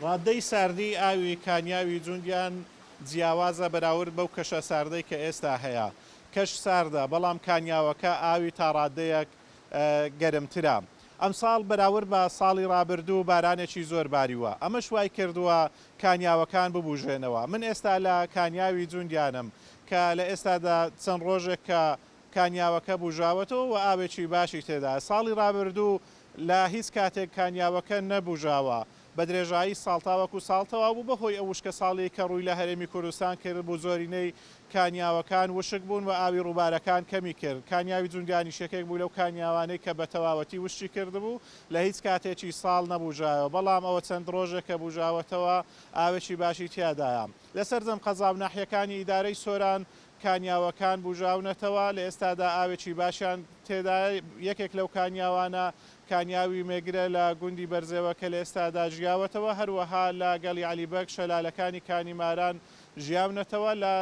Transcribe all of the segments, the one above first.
ڕادەی ساردی ئاوی کانیاوی جوندیان جیاوازە بەراورد بەو کەشە ساردەی کە ئێستا هەیە. کەش ساردە بەڵام کانیاوەکە ئاوی تا ڕادەیەک گەرمترە. ئەم ساڵ بەراورد بە ساڵی ڕابردوو بارانێکی زۆر باریوە. ئەمە شوای کردووە کانیاوەکان ببوژێنەوە. من ئێستا لە کانیاوی جوندیانم کە لە ئێستادا چەند ڕۆژێک کە کانیاوەکە بژاوەتەوە و ئاوێکی باشی تێدا. ساڵی ڕابردوو لە هیچ کاتێک کانیاوەکە نەبژاوە. بە درێژایی ساڵتاوەکو ساڵتەوا بوو بەهۆی ئەو وشکە ساڵی کە ڕووی لە هەرێمی کوردستان کرد بوو زۆرینەی کانیاوەکان وشک بوون و ئاوی ڕووبارەکان کەمی کرد. کانیاوی جوندیانی شەکێک بوو لەو کانیاوانەی کە بە تەواوەتی وشتی کردبوو لە هیچ کاتێکی ساڵ نەبژایەوە، بەڵام ئەوە چەند ڕۆژێک کە بژاوەتەوە ئاوێکی باشی تیادایە. لەسەر جەم قەزاب ناحیەکانی ئیدارەی سۆران کانیاوەکان بژاونەتەوە لە ئێستادا ئاوێکی باشیان تێدا. یەکێک لەو کانیاوانە کانیاوی مێگرە لە گوندی بەرزەوە کە لە ئێستادا ژیاوەتەوە، هەروەها لە گەڵی عەلیبەگ شەلالەکانی کانیماران ژیاونەتەوە. لە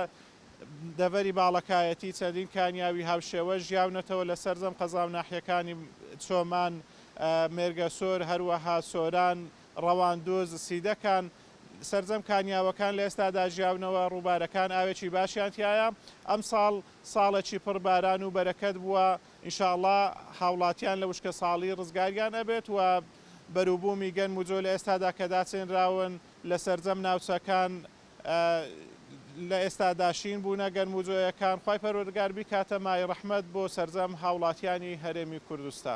دەڤەری باڵەکایەتی چەندین کانیاوی هاوشێوە ژیاونەتەوە لە سەرجەم قەزاو ناحیەکانی چۆمان، مێرگە سۆر، هەروەها سۆران، ڕەواندۆز، سیدەکان سەرجەم کانیاوەکان لە ئێستادا ژیاونەوە ڕووبارەکان ئاوێکی باشیان تایە. ئەم ساڵ ساڵێکی پڕباران و بەرەکەت بووە. ئینشاءڵڵا هاوڵاتیان لە وشکە ساڵی ڕزگاریان ئەبێت و بەرووبوومی گەنم و جۆ لە ئێستادا کە داچێنراون لە سەرجەم ناوچەکان لە ئێستاداشین بوونە گەنم و جۆیەکان. خوای پەروەردگار بیکاتە مای ڕەحمەت بۆ سەرجەم هاوڵاتیانی هەرێمی کوردستان.